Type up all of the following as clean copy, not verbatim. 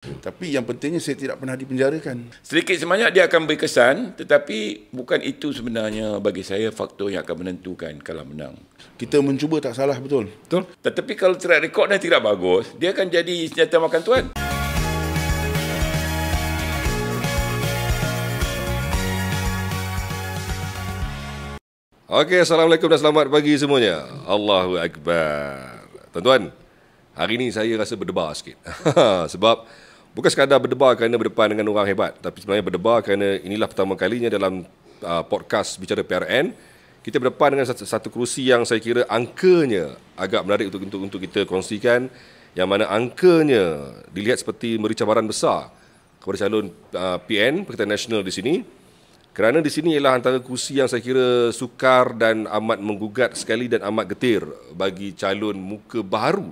Tapi yang pentingnya saya tidak pernah dipenjarakan. Sedikit sebanyak dia akan berkesan, tetapi bukan itu sebenarnya bagi saya faktor yang akan menentukan kalau menang. Kita mencuba tak salah, betul? Betul. Tetapi kalau track record dia tidak bagus, dia akan jadi senjata makan tuan. Okey, Assalamualaikum dan selamat pagi semuanya. Allahu Akbar. Tuan-tuan, hari ini saya rasa berdebar sikit. Sebab bukan sekadar berdebar kerana berdepan dengan orang hebat, tapi sebenarnya berdebar kerana inilah pertama kalinya dalam podcast Bicara PRN kita berdepan dengan satu kerusi yang saya kira angkanya agak menarik untuk kita kongsikan, yang mana angkanya dilihat seperti memberi cabaran besar kepada calon PN Perkhidmatan Nasional di sini. Kerana di sini ialah antara kursi yang saya kira sukar dan amat menggugat sekali dan amat getir bagi calon muka baru.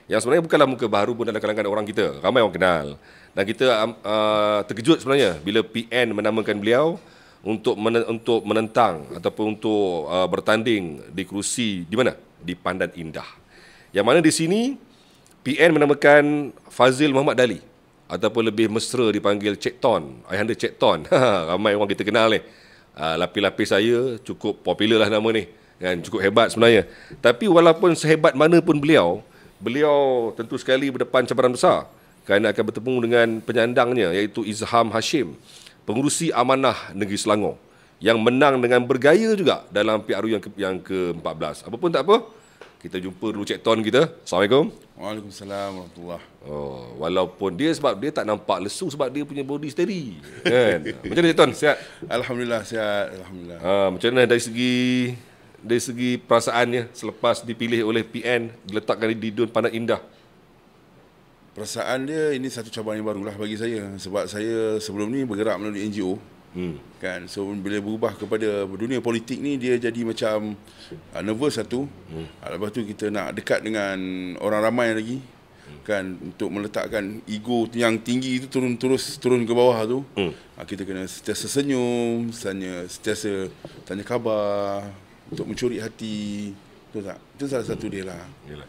Yang sebenarnya bukanlah muka baru pun dalam kalangan orang kita. Ramai orang kenal. Dan kita terkejut sebenarnya bila PN menamakan beliau untuk menentang ataupun untuk bertanding di kerusi di mana? Di Pandan Indah. Yang mana di sini PN menamakan Fazil Muhammad Dali, ataupun lebih mesra dipanggil Cik Ton, Ayahanda Cik Ton. Ramai orang kita kenal ni. Lapis-lapis saya cukup popular lah nama ni. Kan, cukup hebat sebenarnya. Tapi walaupun sehebat mana pun beliau tentu sekali berdepan cabaran besar kerana akan bertemu dengan penyandangnya iaitu Izham Hashim, pengurusi amanah negeri Selangor, yang menang dengan bergaya juga dalam PRU yang ke-14. Apa pun tak apa, kita jumpa dulu Cik Ton kita. Assalamualaikum. Waalaikumsalam warahmatullahi. Oh, walaupun sebab dia tak nampak lesu sebab dia punya body steady. Kan? Macam mana Cik Ton? Sihat? Alhamdulillah, sihat. Alhamdulillah. Macam mana dari segi perasaannya selepas dipilih oleh PN diletakkan di Dun Pandan Indah? Perasaan dia ini satu cabaran yang barulah bagi saya. Sebab saya sebelum ni bergerak melalui NGO. Kan, so bila berubah kepada dunia politik ni, dia jadi macam nervous satu. Lepas tu kita nak dekat dengan orang ramai lagi, kan, untuk meletakkan ego yang tinggi itu turun ke bawah tu. Kita kena sentiasa senyum, sentiasa tanya khabar untuk mencuri hati. Betul tak? Itu salah satu dia lah. Yalah.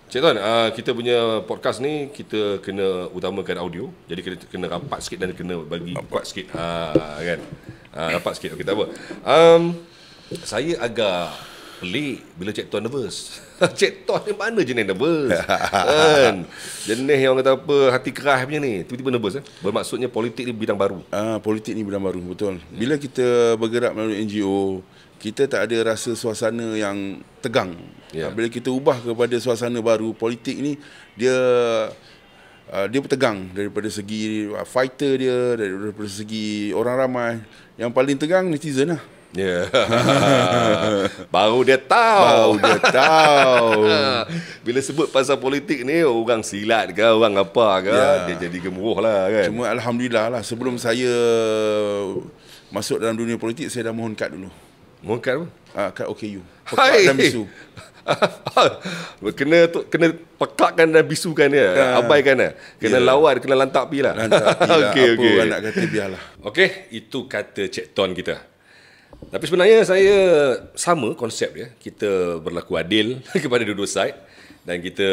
Cik Ton, kita punya podcast ni kita kena utamakan audio. Jadi kena rapat sikit dan kena bagi kuat sikit. Kan? Rapat sikit. Okey, tak apa. Saya agak pelik bila Cik Ton nervous. Cik Ton ni mana jenis nervous? Kan? Jenis yang kata apa, hati keras punya ni. Tiba-tiba nervous. Bermaksudnya politik ni bidang baru. Politik ni bidang baru, betul. Bila kita bergerak melalui NGO, kita tak ada rasa suasana yang tegang. Bila kita ubah kepada suasana baru, politik ni dia bertegang daripada segi fighter dia, daripada segi orang ramai. Yang paling tegang netizen lah. Baru dia tahu. Bila sebut pasal politik ni, orang silat ke, orang apa ke, dia jadi gemuruh lah kan. Cuma Alhamdulillah lah, sebelum saya masuk dalam dunia politik, saya dah mohon kad dulu. Mohon kad apa? Kad OKU, Pekat dan Bisu. kena pekakkan dan bisukan dia. Abaikan dia. Kena lawan, kena lantak pi lah. Okey. Orang nak kata biarlah. Okey, itu kata Cik Ton kita. Tapi sebenarnya saya sama konsep dia. Kita berlaku adil kepada dua-dua side, dan kita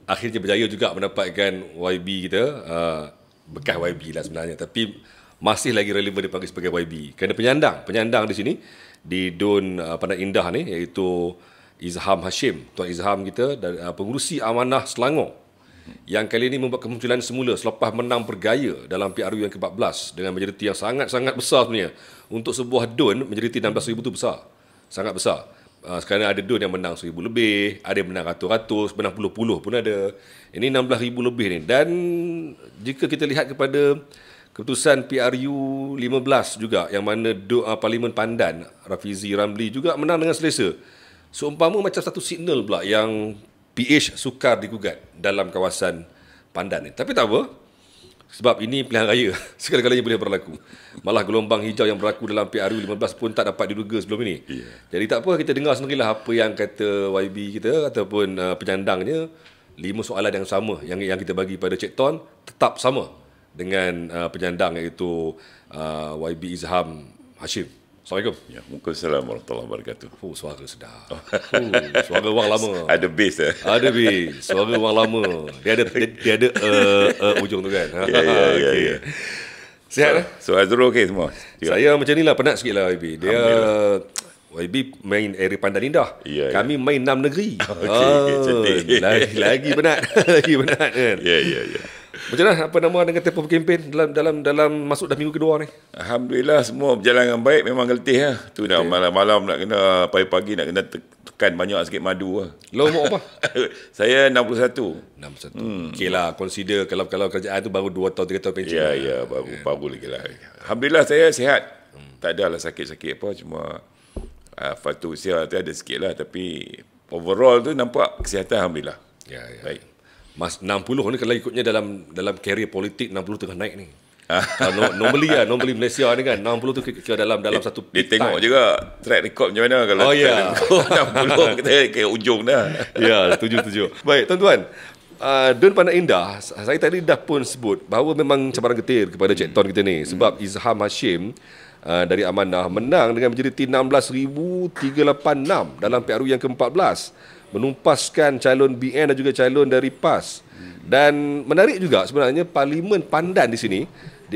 akhirnya berjaya juga mendapatkan YB kita, bekas YB lah sebenarnya, tapi masih lagi relevan dipanggil sebagai YB. Kerana penyandang di sini di Dun Pandan Indah ni iaitu Izham Hashim, Tuan Izham kita, dan pengurusi amanah Selangor, yang kali ini membuat kemunculan semula selepas menang bergaya dalam PRU yang ke-14 dengan majoriti yang sangat-sangat besar sebenarnya. Untuk sebuah Dun, majoriti 16,000 itu besar. Sangat besar. Sekarang ada Dun yang menang 1,000 lebih, ada yang menang ratus-ratus, menang puluh-puluh pun ada. Ini 16,000 lebih ni. Dan jika kita lihat kepada keputusan PRU 15 juga, yang mana Parlimen Pandan, Rafizi Ramli juga menang dengan selesa. Seumpama macam satu signal pula yang PH sukar digugat dalam kawasan Pandan ni. Tapi tak apa, sebab ini pilihan raya. Segala-galanya boleh berlaku. Malah gelombang hijau yang berlaku dalam PRU 15 pun tak dapat diduga sebelum ini. Jadi tak apa, kita dengar sendirilah apa yang kata YB kita ataupun penyandangnya. 5 soalan yang sama yang kita bagi pada Cik Ton tetap sama dengan penyandang iaitu YB Izham Hashim. Assalamualaikum. Ya, Waalaikumsalam warahmatullahi wabarakatuh. Oh, suara sedap. Suara orang lama. Ada bass Ada suara orang lama. Dia ada ujung tu kan. Ya. Sihat. So Azrul okey semua. Saya macam ni lah, penat sikit lah YB. Dia YB main area Pandan Indah. Ya. Kami main 6 negeri. Okey, cantik. Lagi penat. Lagi penat kan. Ya. Macam mana apa nama dengan tempoh kempen dalam masuk dah minggu kedua ni? Alhamdulillah semua berjalan dengan baik. Memang letih lah. Tu nak malam-malam nak kena, pagi-pagi nak kena tekan banyak sikit madu lah. Lo umur apa? Saya 61. 61. Okey lah, consider kalau kerajaan tu baru 2 tahun 3 tahun pension. Ya, baru lagi lah. Alhamdulillah saya sihat. Tak ada lah sakit-sakit apa. Cuma faktor usia tu ada sikit lah. Tapi overall tu nampak kesihatan Alhamdulillah. Ya. Baik. Mas 60 ni kalau ikutnya dalam karier politik 60 tengah naik ni. Normally Malaysia ni kan 60 tu ke dalam satu dia tengok juga track record macam mana kalau 60 kita ke ujung dah. Ya, setuju. Baik, tuan-tuan. Dun Pandan Indah, saya tadi dah pun sebut bahawa memang cabaran getir kepada Cik Ton kita ni sebab Izham Hashim dari Amanah menang dengan majoriti 16,386 dalam PRU yang ke-14, menumpaskan calon BN dan juga calon dari PAS. Dan menarik juga sebenarnya Parlimen Pandan di sini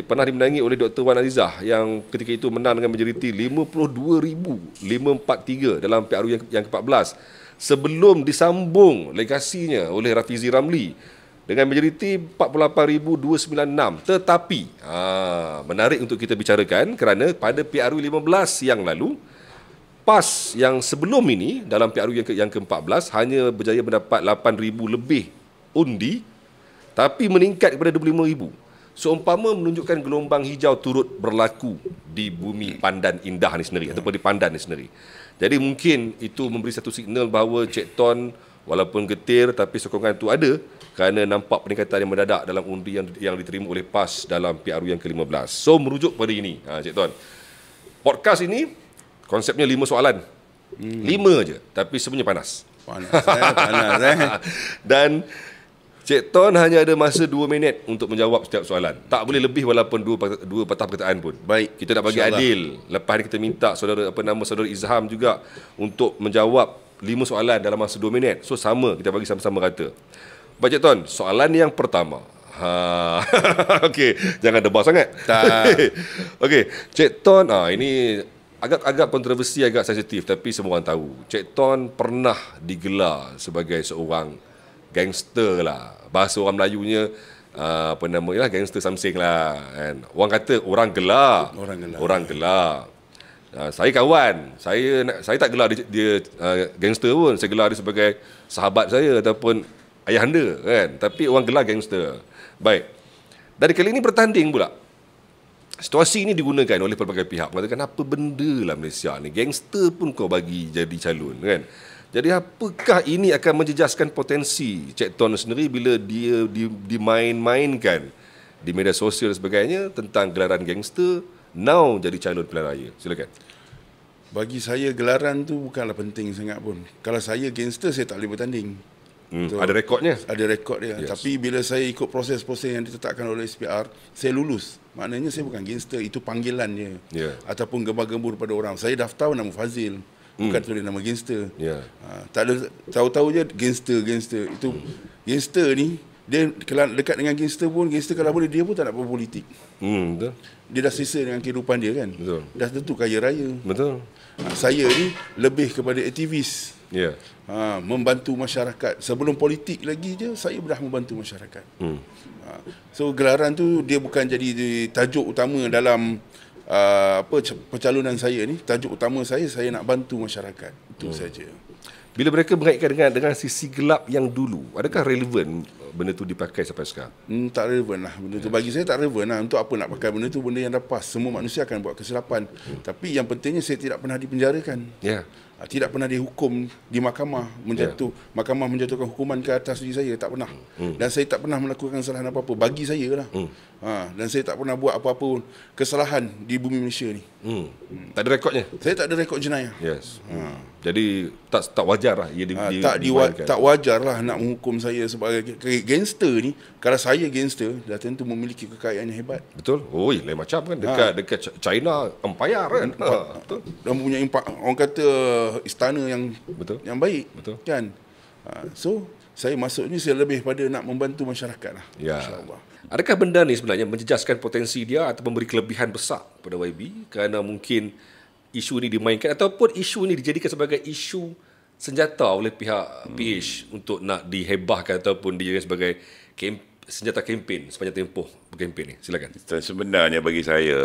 pernah dimenangi oleh Dr. Wan Azizah yang ketika itu menang dengan majoriti 52,543 dalam PRU yang ke-14 sebelum disambung legasinya oleh Rafizi Ramli dengan majoriti 48,296. Tetapi menarik untuk kita bicarakan kerana pada PRU 15 yang lalu PAS yang sebelum ini dalam PRU yang ke-14 hanya berjaya mendapat 8,000 lebih undi tapi meningkat kepada 25,000. Seumpama menunjukkan gelombang hijau turut berlaku di bumi Pandan Indah ni sendiri ataupun di Pandan ni sendiri. Jadi mungkin itu memberi satu signal bahawa Cik Ton walaupun getir tapi sokongan itu ada kerana nampak peningkatan yang mendadak dalam undi yang diterima oleh PAS dalam PRU yang ke-15. So merujuk pada ini, Cik Ton. Podcast ini konsepnya 5 soalan. 5 je. Tapi semuanya panas. Panas. Dan Cik Ton hanya ada masa 2 minit untuk menjawab setiap soalan. Tak boleh lebih walaupun 2 patah perkataan pun. Baik. Kita nak bagi adil. Lepas ni kita minta saudara Izham juga untuk menjawab 5 soalan dalam masa 2 minit. So sama, kita bagi sama-sama rata. Baik Cik Ton, soalan yang pertama. Okey, jangan debar sangat. Tak. Okey, Cik Ton, ini agak kontroversi, agak sensitif tapi semua orang tahu. Cik Ton pernah digelar sebagai seorang gangster lah. Bahasa orang Melayunya gangster something lah kan. Orang kata orang gelar. Saya kawan. Saya tak gelar dia gangster pun. Saya gelar dia sebagai sahabat saya ataupun ayahanda kan. Tapi orang gelar gangster. Baik. Dari kali ini bertanding pula. Situasi ini digunakan oleh pelbagai pihak mengatakan apa benda lah Malaysia ni, gangster pun kau bagi jadi calon kan. Jadi apakah ini akan menjejaskan potensi Cik Ton sendiri bila dia dimain-mainkan di media sosial dan sebagainya tentang gelaran gangster now jadi calon pilihan raya. Silakan. Bagi saya gelaran tu bukanlah penting sangat pun. Kalau saya gangster saya tak boleh bertanding. Ada rekodnya? Ada rekod dia. Yes. Tapi bila saya ikut proses-proses yang ditetapkan oleh SPR, saya lulus. Maknanya saya bukan gangster, itu panggilan dia. Yeah. Ataupun gembar-gembur pada orang. Saya daftar nama Fazil, bukan tulis nama gangster. Yeah. Tak ada, tahu-tahu je gangster. Itu gangster ni, dia dekat dengan gangster pun, gangster kalau boleh dia pun tak nak berpolitik. Betul. Dia dah selesa dengan kehidupan dia kan. Betul. Dah tentu kaya raya. Betul. Saya ni lebih kepada aktivis. Ya. Membantu masyarakat. Sebelum politik lagi je saya dah membantu masyarakat. So gelaran tu dia bukan jadi tajuk utama dalam pencalonan saya ni. Tajuk utama saya nak bantu masyarakat. Itu saja. Bila mereka mengaitkan dengan sisi gelap yang dulu, adakah relevan benda tu dipakai sampai sekarang? Tak relevan lah benda tu. Bagi saya tak relevan lah. Untuk apa nak pakai benda tu, benda yang dah pas. Semua manusia akan buat kesilapan. Tapi yang pentingnya saya tidak pernah dipenjarakan. Ya. Tidak pernah dihukum di mahkamah, mahkamah menjatuhkan hukuman ke atas diri saya, tak pernah. Dan saya tak pernah melakukan kesalahan apa-apa bagi saya lah. Dan saya tak pernah buat apa-apa pun kesalahan di bumi Malaysia ni. Tak ada rekodnya? Saya tak ada rekod jenayah. Yes. Jadi tak wajar lah ia tak wajar lah nak menghukum saya sebagai gangster ni. Kalau saya gangster, dah tentu memiliki kekayaan yang hebat. Betul. Lain macam kan dekat China empire kan. Betul. Dan mempunyai orang kata istana yang baik. Betul. Kan. So saya masuk ni saya lebih pada nak membantu masyarakat lah. Ya. InsyaAllah. Adakah benda ni sebenarnya menjejaskan potensi dia atau memberi kelebihan besar kepada YB kerana mungkin isu ini dimainkan ataupun isu ini dijadikan sebagai isu senjata oleh pihak PH untuk nak dihebahkan ataupun dijadikan sebagai senjata kempen sepanjang tempoh berkempen ni? Silakan. Sebenarnya bagi saya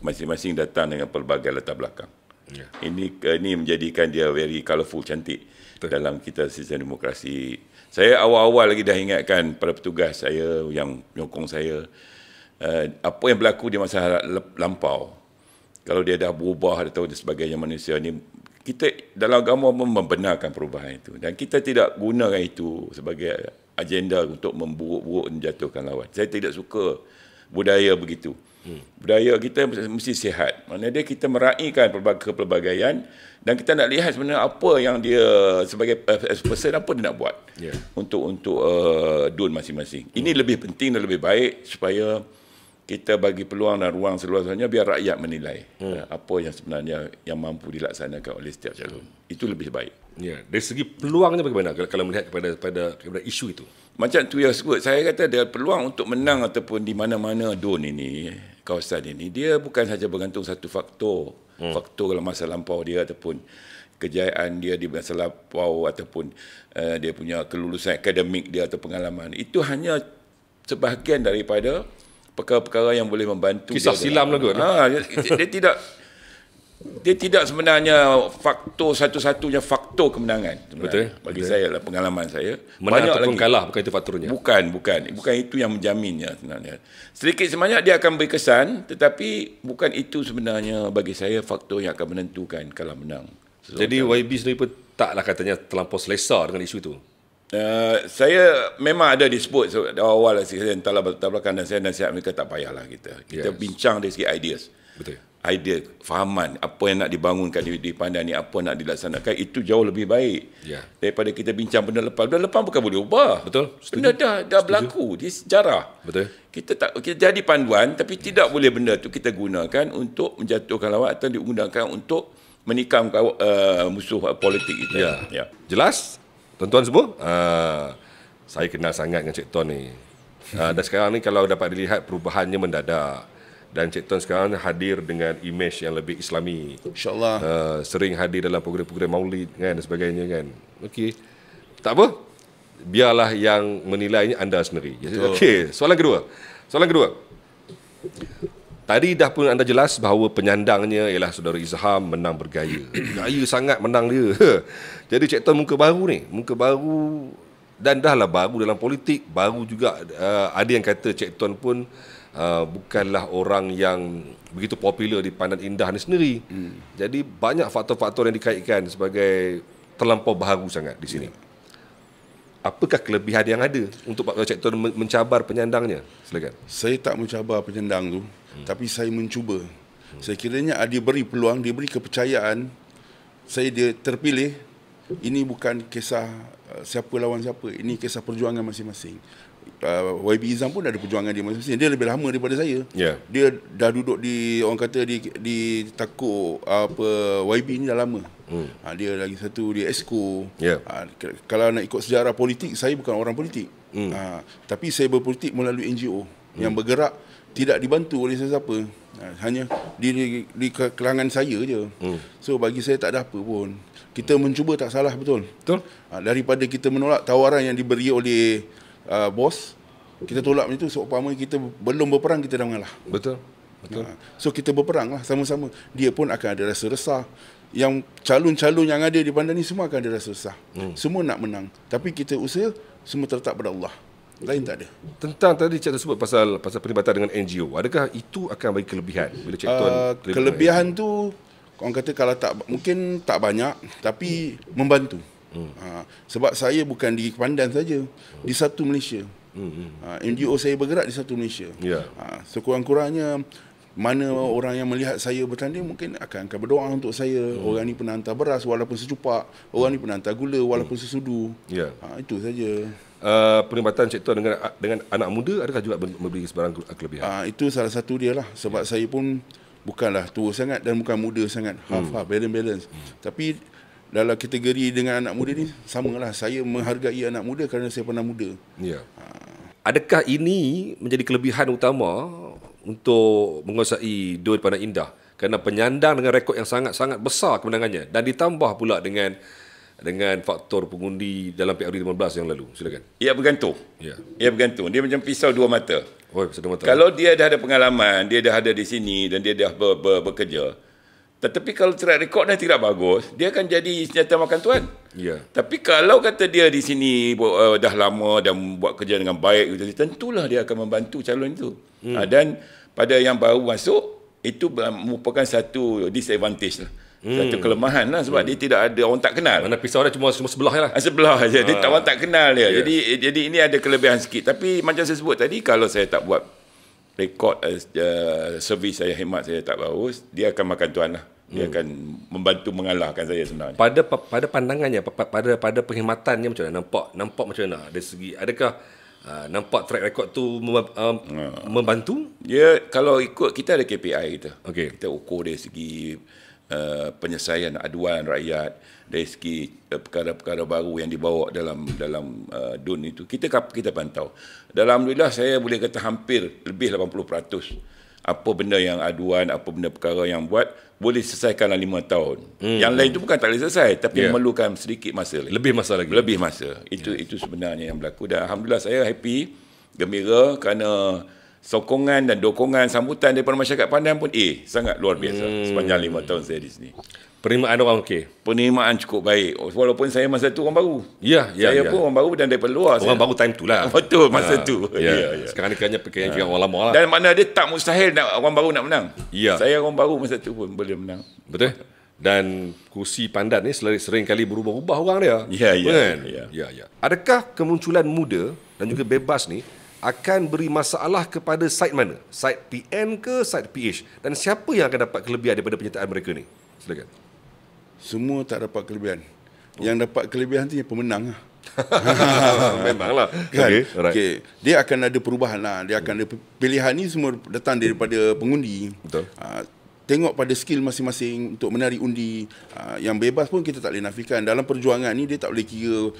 masing-masing datang dengan pelbagai latar belakang. Ini menjadikan dia very colourful, cantik dalam kita sistem demokrasi. Saya awal-awal lagi dah ingatkan pada petugas saya yang menyokong saya, apa yang berlaku di masa lampau, kalau dia dah berubah atau sebagainya manusia ni, kita dalam agama membenarkan perubahan itu dan kita tidak gunakan itu sebagai agenda untuk memburuk-buruk menjatuhkan lawan. Saya tidak suka budaya begitu. Budaya kita mesti sihat. Maknanya kita meraihkan kepelbagaian dan kita nak lihat sebenarnya apa yang dia sebagai person apa dia nak buat untuk DUN masing-masing. Ini lebih penting dan lebih baik supaya kita bagi peluang dan ruang seluas-luasnya biar rakyat menilai apa yang sebenarnya yang mampu dilaksanakan oleh setiap calon. Itu lebih baik. Dari segi peluangnya bagaimana kalau melihat kepada isu itu? Macam tu yang sebut, saya kata ada peluang untuk menang ataupun di mana-mana DUN ini, kawasan ini, dia bukan sahaja bergantung satu faktor. Faktor dalam masa lampau dia ataupun kejayaan dia di masa lampau ataupun dia punya kelulusan akademik dia atau pengalaman. Itu hanya sebahagian daripada perkara-perkara yang boleh membantu kisah dia silam lah kot. Dia tidak sebenarnya faktor satu-satunya faktor kemenangan. Betul. Bagi saya lah, pengalaman saya. Menang ataupun kalah bukan itu faktornya. Bukan itu yang menjaminnya sebenarnya. Sedikit sebanyak dia akan berkesan, tetapi bukan itu sebenarnya bagi saya faktor yang akan menentukan kalah menang. Jadi YB sendiri pun taklah katanya terlampau selesa dengan isu itu. Saya memang ada disebut awal saya entahlah latar belakang dan saya nasihat mereka tak payahlah kita bincang dari segi ideas. Betul. Idea, fahaman apa yang nak dibangunkan di pandang ni, apa nak dilaksanakan, itu jauh lebih baik daripada kita bincang benda lepas. Benda lepas bukan boleh ubah. Betul. Benda dah berlaku di sejarah. Betul. Kita jadi panduan tapi tidak boleh benda tu kita gunakan untuk menjatuhkan lawan atau digunakan untuk menikam musuh politik kita. Jelas? Tuan-tuan semua? Saya kenal sangat dengan Cik Ton ni. Dan sekarang ni kalau dapat dilihat perubahannya mendadak. Dan Cik Ton sekarang hadir dengan imej yang lebih Islami. InsyaAllah. Sering hadir dalam program-program maulid kan, dan sebagainya kan. Okey. Tak apa. Biarlah yang menilainya anda sendiri. Okey. Soalan kedua. Tadi dah pun anda jelas bahawa penyandangnya ialah saudara Izham menang bergaya. Gaya sangat menang dia. Jadi Cik Ton muka baru ni. Muka baru dan dahlah baru dalam politik. Baru juga ada yang kata Cik Ton pun bukanlah orang yang begitu popular di Pandan Indah ni sendiri. Jadi banyak faktor-faktor yang dikaitkan sebagai terlampau baharu sangat di sini. Apakah kelebihan yang ada untuk Pak Cik Ton mencabar penyandangnya? Silakan. Saya tak mencabar penyandang tu, tapi saya mencuba. Saya kiranya dia beri peluang, dia beri kepercayaan. Dia terpilih. Ini bukan kisah siapa lawan siapa. Ini kisah perjuangan masing-masing. YB Izham pun ada perjuangan dia masing-masing. Dia lebih lama daripada saya. Dia dah duduk di orang kata di takuk YB ni dah lama. Dia lagi satu dia Esko. Kalau nak ikut sejarah politik, saya bukan orang politik. Tapi saya berpolitik melalui NGO yang bergerak, tidak dibantu oleh sesiapa. Hanya di kelangan saya je. So bagi saya tak ada apa pun. Kita mencuba tak salah, betul. Daripada kita menolak tawaran yang diberi oleh bos, kita tolak macam itu. Seumpama kita belum berperang, kita dah mengalah. Betul. So kita berperang lah sama-sama. Dia pun akan ada rasa resah. Yang calon-calon yang ada di Pandan ni semua akan ada rasa resah. Semua nak menang. Tapi kita usaha, semua terletak pada Allah. Lain tak ada. Tentang tadi Cik Ton sebut pasal perlibatan dengan NGO. Adakah itu akan bagi kelebihan bila Cik Ton kelebihan tu orang kata kalau tak, mungkin tak banyak, tapi membantu. Sebab saya bukan di Kepandan saja, di satu Malaysia. NGO saya bergerak di satu Malaysia. Sekurang-kurangnya mana orang yang melihat saya bertanding mungkin akan berdoa untuk saya. Orang ni pernah hantar beras walaupun secupak, orang ni pernah hantar gula walaupun sesudu. Itu saja. Perkhidmatan Cik Tuan dengan anak muda adakah juga memberi sebarang kelebihan? Itu salah satu dia lah. Sebab saya pun bukanlah tua sangat dan bukan muda sangat. Half-half, balance. Tapi dalam kategori dengan anak muda ni, samalah. Saya menghargai anak muda kerana saya pernah muda. Adakah ini menjadi kelebihan utama untuk menguasai Dua Pandan Indah? Kerana penyandang dengan rekod yang sangat-sangat besar kemenangannya, dan ditambah pula dengan faktor pengundi dalam PRU 15 yang lalu. Silakan. Ia bergantung. Ia bergantung. Dia macam pisau dua mata. Pisau dua mata. Kalau dia dah ada pengalaman, dia dah ada di sini dan dia dah bekerja. Tetapi kalau track record dah tidak bagus, dia akan jadi senjata makan tuan. Tapi kalau kata dia di sini dah lama dan buat kerja dengan baik, tentulah dia akan membantu calon itu. Dan pada yang baru masuk, itu merupakan satu disadvantage lah. Satu kelemahan lah, sebab dia tidak ada, orang tak kenal. Mana pisau dia cuma sebelah lah. Sebelah saja. Dia orang tak kenal dia. Jadi ini ada kelebihan sikit. Tapi macam saya sebut tadi, kalau saya tak buat rekod servis saya, hemat saya tak bagus, dia akan makan tuan lah. Dia akan membantu mengalahkan saya sebenarnya. Pada pandangannya, pada perkhidmatannya macam mana? Nampak macam mana? Dari segi, adakah nampak track record tu membantu? Ya, kalau ikut kita ada KPI kita. Kita ukur dari segi penyelesaian aduan rakyat, dari segi perkara-perkara baru yang dibawa dalam DUN itu. Kita pantau. Alhamdulillah saya boleh kata hampir lebih 80%. Apa benda yang aduan, apa benda perkara yang buat, boleh selesaikan dalam 5 tahun. Yang lain itu bukan tak boleh selesai, tapi memerlukan sedikit masa lagi. Lebih masa lagi. Lebih masa. Itu sebenarnya yang berlaku. Dan alhamdulillah saya happy, gembira kerana sokongan dan dokongan sambutan daripada masyarakat Pandan pun sangat luar biasa sepanjang 5 tahun saya di sini. Penerimaan orang okey? Penerimaan cukup baik. Walaupun saya masa tu orang baru. Saya pun orang baru dan daripada luar. Orang baru time tu lah. Betul, masa tu. Sekarang ni kena orang lama lah. Dan mana dia tak mustahil orang baru nak menang. Saya orang baru masa tu pun boleh menang. Betul. Dan kursi Pandan ni sering kali berubah-ubah orang dia. Ya. Adakah kemunculan muda dan juga bebas ni akan beri masalah kepada side mana? Side PN ke side PH? Dan siapa yang akan dapat kelebihan daripada penyertaan mereka ni? Silakan. Semua tak dapat kelebihan. Yang dapat kelebihan tu yang pemenang lah. Memanglah. Kan? Dia akan ada perubahan lah. Dia akan ada pilihan ni semua datang daripada pengundi. Betul. Tengok pada skill masing-masing untuk menarik undi. Yang bebas pun kita tak boleh nafikan. Dalam perjuangan ni dia tak boleh kira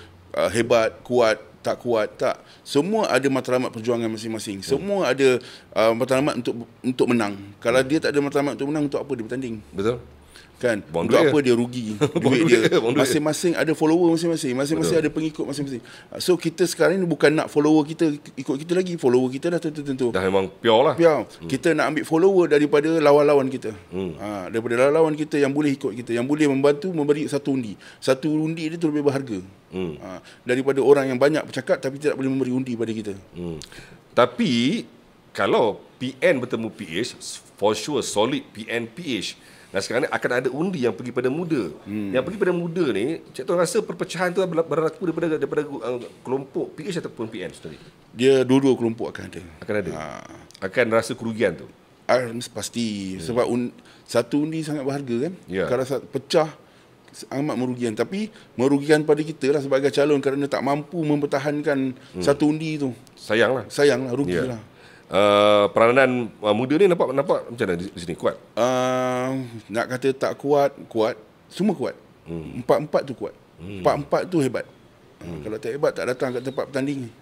hebat, kuat, tak kuat, tak. Semua ada matlamat perjuangan masing-masing. Semua ada matlamat untuk menang. Kalau dia tak ada matlamat untuk menang, untuk apa dia bertanding? Betul. Kan? Untuk apa dia rugi duit dia? Masing-masing ada follower masing-masing. Masing-masing ada pengikut masing-masing. So kita sekarang ni bukan nak follower kita ikut kita lagi. Follower kita dah tentu. Dah memang pure lah. Pure. Kita nak ambil follower daripada lawan-lawan kita. Daripada lawan kita yang boleh ikut kita, yang boleh membantu memberi satu undi. Satu undi dia tu lebih berharga. Daripada orang yang banyak bercakap tapi tidak boleh memberi undi pada kita. Tapi kalau PN bertemu PH, for sure solid PN PH. Dan sekarang ni akan ada undi yang pergi pada muda. Yang pergi pada muda ni, Cik Tuan rasa perpecahan tu berlaku daripada kelompok PH ataupun PN sendiri? Dia dua-dua kelompok akan ada. Akan rasa kerugian tu? Pasti. Sebab satu undi sangat berharga kan. Kalau pecah, amat merugikan. Tapi merugikan pada kita lah sebagai calon kerana tak mampu mempertahankan satu undi tu. Sayanglah, rugilah. Peranan muda ni nampak macam mana di sini? Kuat? Nak kata tak kuat, semua kuat. Empat-empat tu kuat. Empat-empat tu hebat. Kalau tak hebat, tak datang kat tempat pertandingan.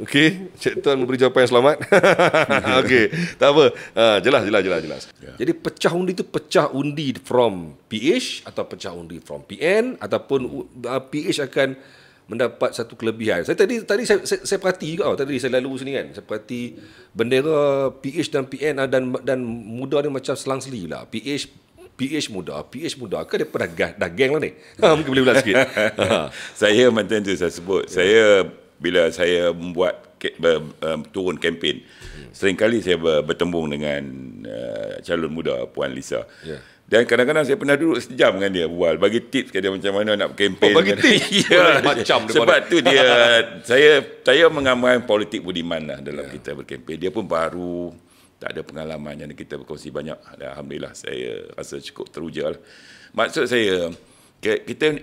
Okey, Cik Tuan memberi jawapan yang selamat. Okey, tak apa. Jelas. Jadi pecah undi tu pecah undi from PH atau pecah undi from PN ataupun PH akan mendapat satu kelebihan. Tadi saya perhati juga tadi saya lalu sini kan. Saya perhati bendera PH dan PN dan muda ni macam selang-seli lah. PH muda. Ke dia dah geng lah ni? Mungkin boleh ulas sikit. Saya macam tu saya sebut. Saya bila saya membuat turun kempen, seringkali saya bertembung dengan calon muda Puan Lisa. Dan kadang-kadang saya pernah duduk sejam dengan dia bual, bagi tips ke dia macam mana nak kempen. Bagi tips? Ya, Macam sebab tu dia, saya mengamalkan politik budiman lah dalam kita berkempen. Dia pun baru, tak ada pengalaman yang kita berkongsi banyak. Alhamdulillah, saya rasa cukup teruja lah. Maksud saya, kita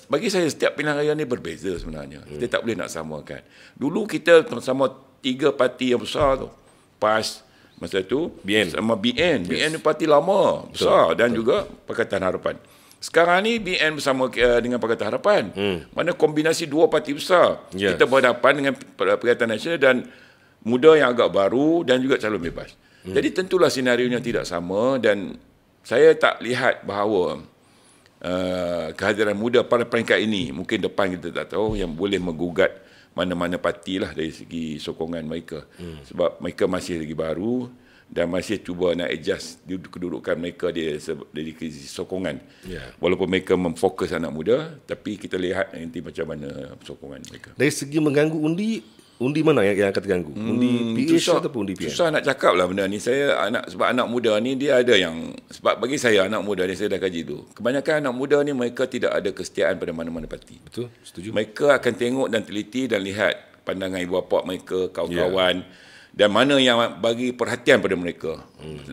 bagi saya setiap pilihan raya ni berbeza sebenarnya. Kita tak boleh nak samakan. Dulu kita sama 3 parti yang besar tu. PAS masa tu BN sama BN. BN ni parti lama besar dan juga Pakatan Harapan. Sekarang ni BN bersama dengan Pakatan Harapan. Mana kombinasi 2 parti besar. Kita berhadapan dengan Perikatan Nasional dan muda yang agak baru dan juga calon bebas. Jadi tentulah senarionya tidak sama dan saya tak lihat bahawa kehadiran muda pada peringkat ini, mungkin depan kita tak tahu, yang boleh menggugat mana-mana parti lah dari segi sokongan mereka. Sebab mereka masih lagi baru dan masih cuba nak adjust kedudukan mereka dari segi sokongan. Walaupun mereka memfokus anak muda, tapi kita lihat nanti macam mana sokongan mereka. Dari segi mengganggu undi mana yang akan terganggu? Undi PH ataupun undi PN? Susah nak cakap lah benda ni. Sebab anak muda ni dia ada yang, sebab bagi saya anak muda ni, saya dah kaji tu. Kebanyakan anak muda ni mereka tidak ada kesetiaan pada mana-mana parti. Betul, setuju. Mereka akan tengok dan teliti dan lihat pandangan ibu bapa mereka, kawan-kawan, dan mana yang bagi perhatian pada mereka.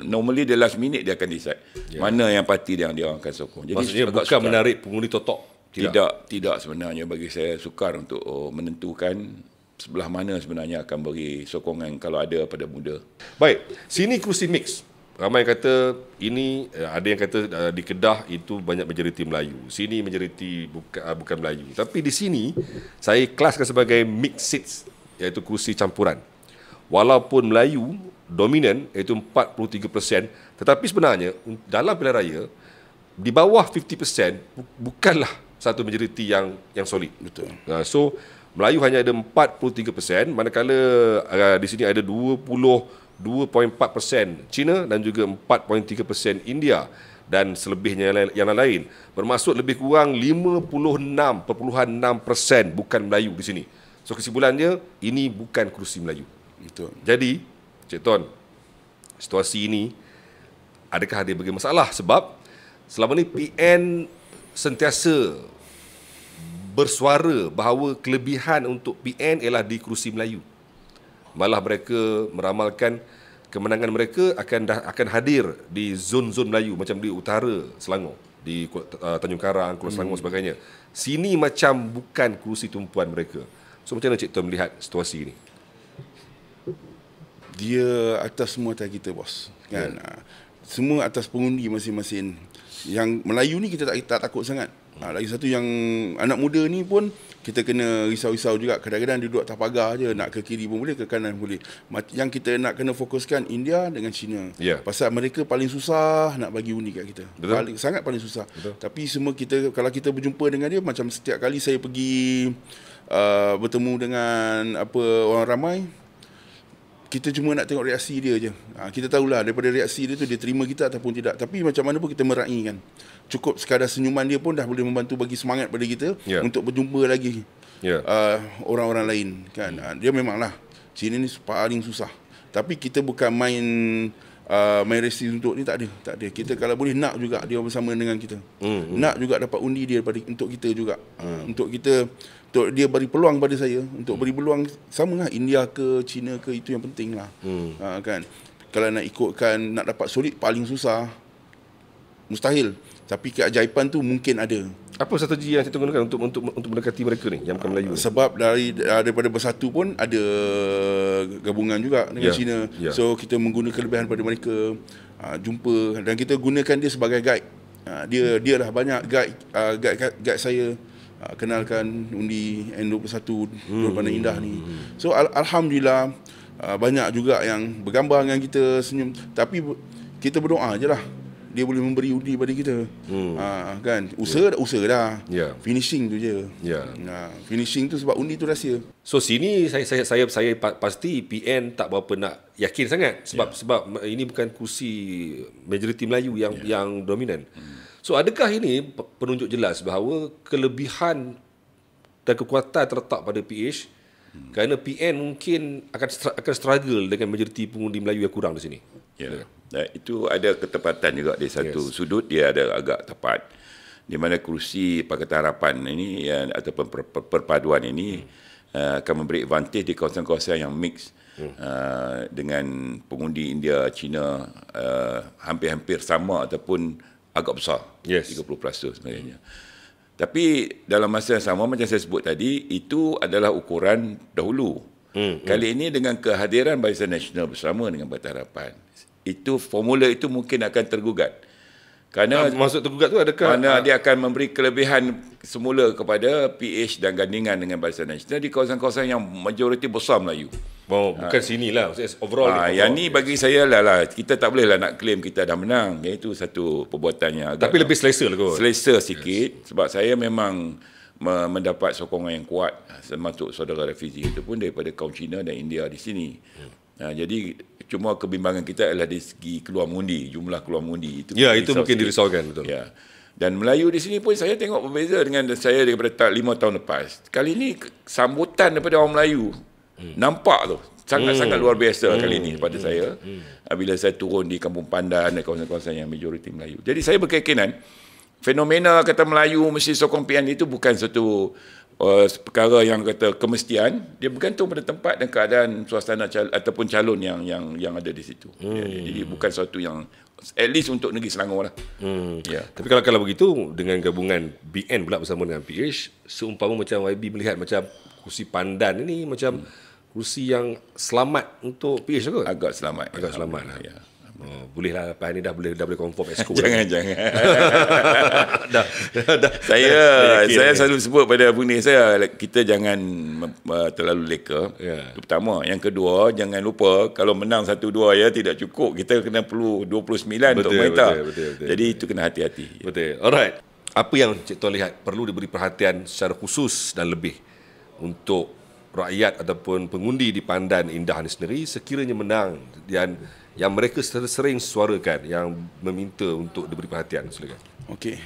Normally the last minute dia akan decide mana yang parti yang dia akan sokong. Jadi maksudnya bukan sukar menarik pengundi totok. Tidak sebenarnya bagi saya sukar untuk menentukan sebelah mana sebenarnya akan beri sokongan kalau ada pada muda. Baik, sini kerusi mix. Ramai kata ini, ada yang kata di Kedah itu banyak majoriti Melayu. Sini majoriti bukan Melayu. Tapi di sini saya kelaskan sebagai mixed seats, iaitu kerusi campuran. Walaupun Melayu dominan iaitu 43%, tetapi sebenarnya dalam pilihan raya di bawah 50% bukanlah satu majoriti yang solid. Betul. So Melayu hanya ada 43%, manakala di sini ada 22.4% Cina dan juga 4.3% India dan selebihnya yang lain. Bermaksud lebih kurang 56.6% bukan Melayu di sini. So kesimpulannya, ini bukan kerusi Melayu. Betul. Jadi, Cik Ton, situasi ini adakah dia bagi masalah? Sebab selama ni PN sentiasa bersuara bahawa kelebihan untuk PN ialah di kerusi Melayu. Malah mereka meramalkan kemenangan mereka akan hadir di zon-zon Melayu macam di utara Selangor, di Tanjung Karang, Kuala Selangor sebagainya. Sini macam bukan kerusi tumpuan mereka. So macam mana Cik Tom melihat situasi ini? Dia atas semua atas kita, bos. Kan? Semua atas pengundi masing-masing. Yang Melayu ni kita tak takut sangat. Lagi satu yang anak muda ni pun kita kena risau-risau juga. Kadang-kadang dia duduk atas pagar je, nak ke kiri pun boleh, ke kanan boleh. Yang kita nak kena fokuskan India dengan China. Pasal mereka paling susah nak bagi undi kat kita. Paling susah. Betul. Tapi semua kita, kalau kita berjumpa dengan dia, macam setiap kali saya pergi bertemu dengan orang ramai, kita cuma nak tengok reaksi dia je. Kita tahulah daripada reaksi dia tu, dia terima kita ataupun tidak. Tapi macam mana pun kita meraihkan. Cukup sekadar senyuman dia pun dah boleh membantu bagi semangat pada kita untuk berjumpa lagi orang-orang lain. Kan? Dia memanglah, Cina ni paling susah. Tapi kita bukan main resi untuk ni, tak ada. Kita kalau boleh nak juga dia bersama dengan kita. Nak juga dapat undi dia untuk kita juga. Untuk dia beri peluang pada saya, untuk beri peluang sama lah, India ke China ke, itu yang penting lah. Kan? Kalau nak ikutkan, nak dapat solid paling susah, mustahil. Tapi keajaiban tu mungkin ada. Apa strategi yang kita gunakan untuk mendekati mereka ni yang bukan Melayu? Sebab daripada bersatu pun ada gabungan juga dengan China. So kita menggunakan kelebihan pada mereka, jumpa, dan kita gunakan dia sebagai guide. Dia lah banyak guide saya. Kenalkan undi N21 Dua Bandar Indah ni. So alhamdulillah banyak juga yang bergambar dengan kita, senyum. Tapi kita berdoa je lah dia boleh memberi undi pada kita. Kan, usaha dah. Finishing tu je. Finishing tu sebab undi tu rahsia. So sini saya pasti PN tak berapa nak yakin sangat sebab ini bukan kursi majoriti Melayu yang dominan. So adakah ini penunjuk jelas bahawa kelebihan dan kekuatan terletak pada PH Kerana PN mungkin akan struggle dengan majoriti pengundi Melayu yang kurang di sini. Ya. Dan itu ada ketepatan juga di satu sudut, dia ada agak tepat. Di mana kerusi Pakatan Harapan ini ataupun perpaduan ini akan memberi advantage di kawasan-kawasan yang mix dengan pengundi India, China hampir-hampir sama ataupun agak besar, 30% sebenarnya. Tapi dalam masa yang sama, macam saya sebut tadi, itu adalah ukuran dahulu. Kali ini dengan kehadiran Barisan Nasional bersama dengan Pakatan Harapan, itu formula itu mungkin akan tergugat. Kerana maksud tergugat tu adakah kerana dia akan memberi kelebihan semula kepada PH dan gandingan dengan Barisan Nasional di kawasan-kawasan yang majoriti besar Melayu. bukan sinilah, maksudnya overall. Yang ni bagi saya lah, kita tak boleh lah nak claim kita dah menang. Itu satu perbuatan yang agak Tapi lebih selesa lah kot. selesa sikit, sebab saya memang mendapat sokongan yang kuat, termasuk saudara refugee itu pun daripada kaum Cina dan India di sini. Jadi cuma kebimbangan kita adalah dari segi keluar mengundi, jumlah keluar mengundi. Itu mungkin dirisaukan, betul. Ya. Dan Melayu di sini pun saya tengok berbeza dengan saya daripada 5 tahun lepas. Kali ini sambutan daripada orang Melayu nampak tu sangat-sangat luar biasa kali ini pada saya bila saya turun di Kampung Pandan dan kawasan-kawasan yang majoriti Melayu. Jadi saya berkeyakinan fenomena kata Melayu mesti sokong PN itu bukan satu perkara yang kata kemestian. Dia bergantung pada tempat dan keadaan suasana ataupun calon yang ada di situ. Jadi bukan sesuatu yang at least untuk negeri Selangor lah. Tapi kalau begitu dengan gabungan BN pula bersama dengan PH, seumpama macam YB melihat macam kursi Pandan ini macam kursi yang selamat untuk PH kot. Agak selamat lah. Ya. Bolehlah lepas ni dah boleh confirm exco. Jangan. dah. Saya selalu sebut pada bunyi saya, kita jangan terlalu leka. Itu pertama. Yang kedua, jangan lupa kalau menang 1-2 ya tidak cukup. Kita kena perlu 29 untuk merintah. Betul. Jadi itu kena hati-hati. Betul. Alright. Apa yang Cik Tuan lihat perlu diberi perhatian secara khusus dan lebih untuk rakyat ataupun pengundi di Pandan Indah ini sendiri sekiranya menang, dan yang mereka sering suarakan yang meminta untuk diberi perhatian? Silakan. Okey,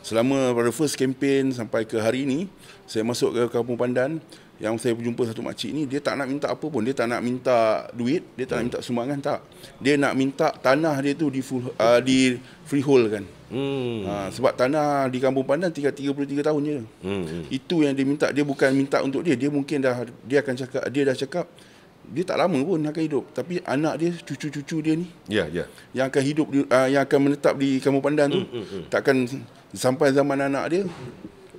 selama pada first campaign sampai ke hari ini, saya masuk ke Kampung Pandan, yang saya berjumpa satu makcik ni, dia tak nak minta apa pun. Dia tak nak minta duit, dia tak nak minta sumbangan, tak. Dia nak minta tanah dia tu di freehold kan. Sebab tanah di Kampung Pandan tinggal 33 tahun je. Itu yang dia minta. Dia bukan minta untuk dia. Dia mungkin dia dah cakap dia tak lama pun akan hidup, tapi anak dia, cucu-cucu dia ni yang akan hidup yang akan menetap di Kampung Pandan tu, takkan sampai zaman anak dia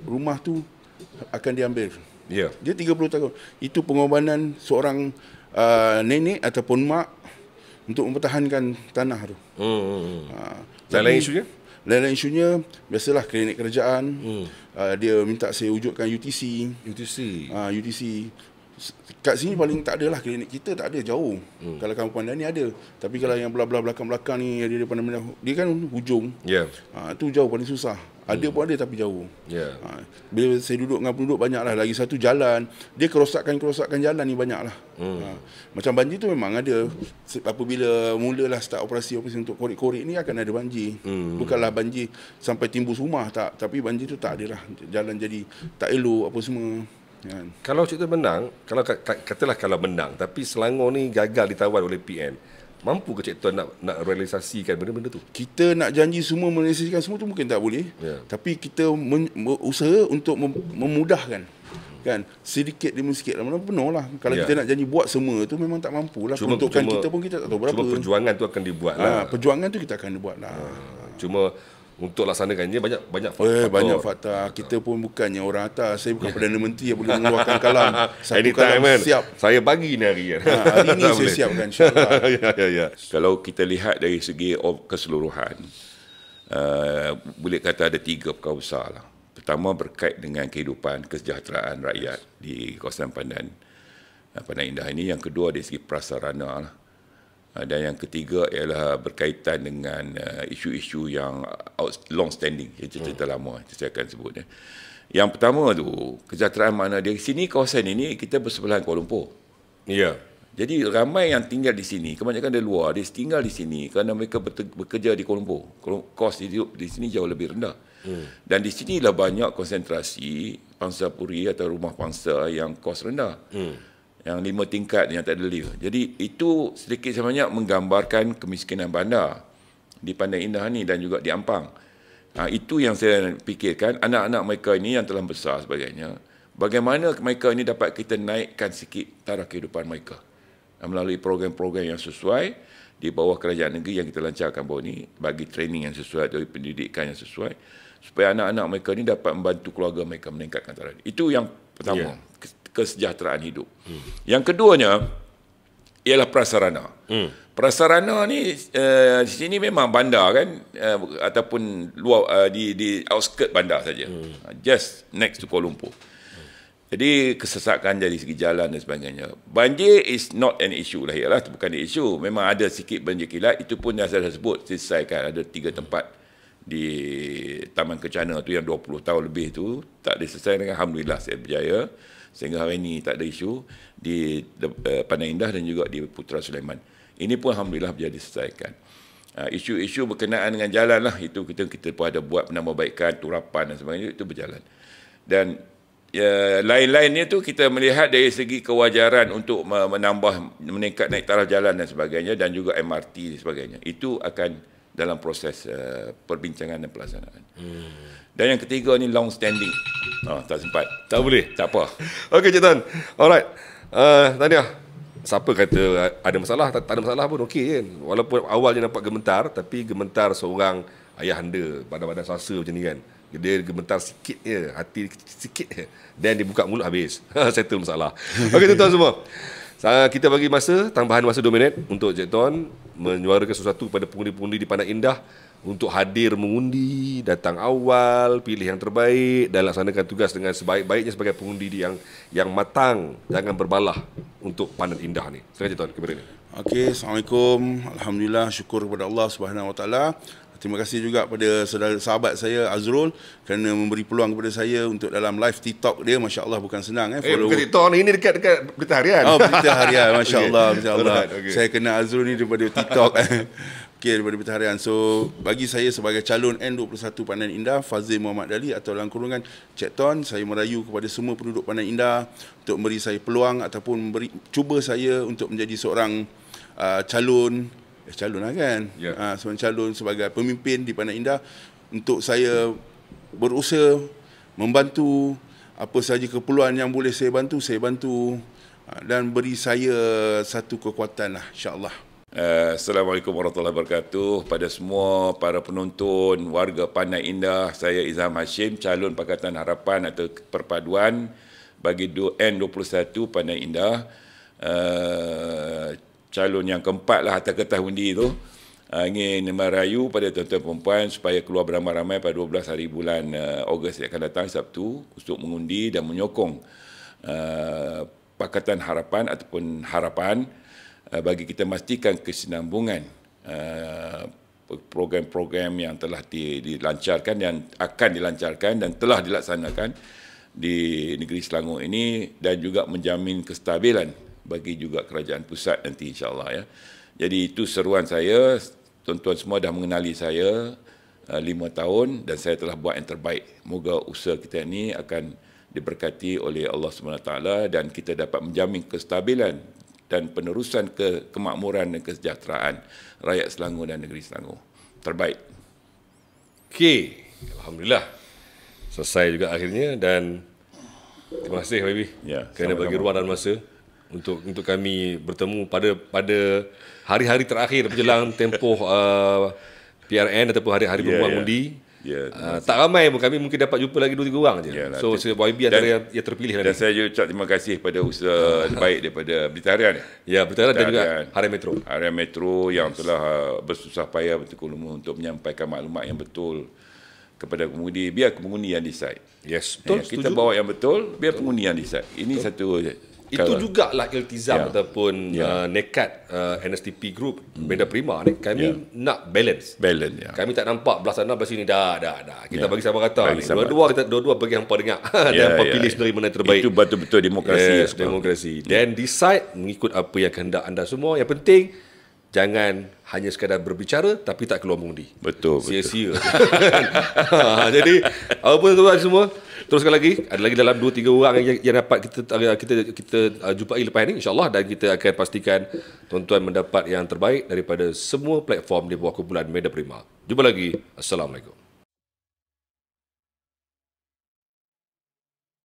rumah tu akan diambil. Dia 30 tahun. Itu pengorbanan seorang nenek ataupun mak untuk mempertahankan tanah tu. Lain isunya biasalah klinik kerajaan. Dia minta saya wujudkan UTC. UTC. Kat sini paling tak ada lah, klinik kita tak ada, jauh. Kalau Kampung Pandan ni ada. Tapi kalau yang belah-belah belakang-belakang ni, dia kan hujung. Itu jauh, paling susah. Ada pun ada tapi jauh. Bila saya duduk dengan penduduk, banyak lah. Lagi satu jalan, dia kerosakan jalan ni banyak lah. Macam banjir tu memang ada. Apabila mulalah start operasi untuk korek-korek ni akan ada banjir. Bukanlah banjir sampai timbus rumah, tak. Tapi banjir tu tak ada lah. Jalan jadi tak elok apa semua. Kalau Cik Tuan menang, katalah kalau menang, tapi Selangor ni gagal ditawan oleh PN, mampu ke Cik Tuan nak realisasikan benda-benda tu? Kita nak janji semua, merealisasikan semua tu mungkin tak boleh. Tapi kita usaha untuk memudahkan. Kan, sedikit demi sedikit lama-lama penuh lah. Kalau kita nak janji buat semua tu memang tak mampu lah. Peruntukan kita pun kita tak tahu berapa. Cuma perjuangan tu akan dibuat lah. Perjuangan tu kita akan buat lah. Cuma untuk laksanakannya banyak faktor. Banyak faktor. Kita pun bukannya orang atas. Saya bukan Perdana Menteri yang boleh mengeluarkan kalam. Satu Anytime, kalam siap. Saya pagi ni hari kan. Hari ni saya siapkan, insyaAllah. Kalau kita lihat dari segi keseluruhan, boleh kata ada 3 perkara besar lah. Pertama berkait dengan kehidupan, kesejahteraan rakyat di kawasan Pandan Indah ini. Yang kedua dari segi prasarana lah. Dan yang ketiga ialah berkaitan dengan isu-isu yang long standing, cerita lama saya akan sebut. Yang pertama tu, kesejahteraan mana di sini, kawasan ini kita bersebelahan Kuala Lumpur. Jadi ramai yang tinggal di sini, kebanyakan dari luar, dia tinggal di sini kerana mereka bekerja di Kuala Lumpur. Kos hidup di sini jauh lebih rendah. Dan di sinilah banyak konsentrasi pangsa puri atau rumah pangsa yang kos rendah. Yang 5 tingkat yang tak ada lift. Jadi itu sedikit sebanyak menggambarkan kemiskinan bandar di Pantai Indah ni dan juga di Ampang. Itu yang saya fikirkan, anak-anak mereka ini yang telah besar sebagainya, bagaimana mereka ini dapat kita naikkan sikit taraf kehidupan mereka melalui program-program yang sesuai di bawah kerajaan negeri yang kita lancarkan bawah ni, bagi training yang sesuai atau pendidikan yang sesuai, supaya anak-anak mereka ini dapat membantu keluarga mereka meningkatkan taraf. Itu yang pertama, kesejahteraan hidup. Yang keduanya ialah prasarana. Prasarana ni di sini memang bandar kan, ataupun luar di outskirt bandar saja. Just next to Kuala Lumpur. Jadi kesesakan dari segi jalan dan sebagainya. Banjir is not an issue lah, ialah bukan isu. Memang ada sikit banjir kilat, itu pun yang saya sebut selesaikan. Ada 3 tempat di Taman Kencana tu yang 20 tahun lebih tu tak diselesaikan, alhamdulillah saya berjaya. Sehingga hari ini tak ada isu di Pantai Indah dan juga di Putra Sulaiman. Ini pun alhamdulillah berjaya diselesaikan. Isu-isu berkenaan dengan jalan lah, itu kita pun ada buat penambahbaikan, turapan dan sebagainya, itu berjalan. Dan lain-lainnya tu kita melihat dari segi kewajaran untuk menambah, meningkat naik taraf jalan dan sebagainya, dan juga MRT dan sebagainya. Itu akan dalam proses perbincangan dan pelaksanaan. Dan yang ketiga ni long standing. Tak sempat. Tak boleh. Tak apa. Okey, Cik Tan. Alright. Tahniah. Siapa kata ada masalah, tak ada masalah pun okey kan. Walaupun awalnya nampak gemetar, tapi gemetar seorang ayahanda badan-badan sasa macam ni kan. Dia gemetar sikit je, hati sikit je. Dan dia buka mulut habis. Settle masalah. Okey, tuan-tuan semua. Kita bagi masa, tambahan masa 2 minit untuk Cik Ton menyuarakan sesuatu kepada pengundi-pengundi di Pantai Indah untuk hadir mengundi, datang awal, pilih yang terbaik dan laksanakan tugas dengan sebaik-baiknya sebagai pengundi yang matang, jangan berbalah untuk Pantai Indah ni. Silakan Cik Ton, kepada ni. Okey, Assalamualaikum. Alhamdulillah, syukur kepada Allah Subhanahu Wa Taala. Terima kasih juga pada sahabat saya Azrul kerana memberi peluang kepada saya untuk dalam live TikTok dia. Masya Allah, bukan senang. Bukan TikTok ni, dekat Berita Harian. Oh, Berita Harian. Masya Allah. Masya Allah. Okay. Saya kenal Azrul ni daripada TikTok. Okey, daripada Berita Harian. So, bagi saya sebagai calon N21 Pantai Indah, Fazil Muhammad Dali atau dalam kurungan Cik Ton, saya merayu kepada semua penduduk Pantai Indah untuk memberi saya peluang ataupun cuba saya untuk menjadi seorang calon lah kan, seorang calon sebagai pemimpin di Pantai Indah, untuk saya berusaha membantu apa sahaja keperluan yang boleh saya bantu dan beri saya satu kekuatan lah, insyaAllah. Assalamualaikum warahmatullahi wabarakatuh. Pada semua para penonton, warga Pantai Indah, saya Izham Hashim, calon Pakatan Harapan atau Perpaduan bagi N21 Pantai Indah. Calon yang keempat lah atas kertas undi tu, ingin merayu pada tuan-tuan perempuan supaya keluar beramai-ramai pada 12 hari bulan Ogos yang akan datang, Sabtu, untuk mengundi dan menyokong Pakatan Harapan ataupun harapan bagi kita memastikan kesinambungan program-program yang telah dilancarkan dan akan dilancarkan dan telah dilaksanakan di negeri Selangor ini, dan juga menjamin kestabilan bagi juga kerajaan pusat nanti, insyaAllah ya. Jadi itu seruan saya. Tuan-tuan semua dah mengenali saya 5 tahun dan saya telah buat yang terbaik. Moga usaha kita ini akan diberkati oleh Allah SWT dan kita dapat menjamin kestabilan dan penerusan kemakmuran dan kesejahteraan rakyat Selangor dan negeri Selangor. Terbaik. Okey, alhamdulillah. Selesai juga akhirnya, dan terima kasih Baby kerana bagi ruang dan masa untuk kami bertemu pada hari-hari terakhir menjelang tempoh PRN ataupun hari-hari berbuang undi. Tak ramai pun, kami mungkin dapat jumpa lagi 2-3 orang je. So YB antara yang terpilih dan saya juga ucap terima kasih pada usaha baik daripada Berita Harian. Ya, Berita Harian dan juga Harian Metro. Harian Metro yang telah bersusah payah betul-betul untuk menyampaikan maklumat yang betul kepada pengundi. Biar pengundi yang decide. Yes, betul. Kita bawa yang betul, biar pengundi yang decide. Ini satu. Itu jugalah iltizam ataupun nekat NSTP Group, Benda Prima ni. Kami nak balance. Kami tak nampak belah sana belah sini. Dah. Kita bagi sama rata ni. Dua-dua bagi hampa dengar. Dan hampa pilih sendiri mana terbaik. Itu betul-betul demokrasi. Yes, demokrasi. Dan decide mengikut apa yang kehendak anda semua. Yang penting Jangan hanya sekadar berbicara tapi tak keluar mengundi. Betul. Sia-sia. Jadi apa pun tuan semua, teruskan lagi. Ada lagi dalam 2-3 orang yang dapat kita jumpai lepas ini, insya-Allah, dan kita akan pastikan tuan-tuan mendapat yang terbaik daripada semua platform di bawah kumpulan Media Prima. Jumpa lagi. Assalamualaikum.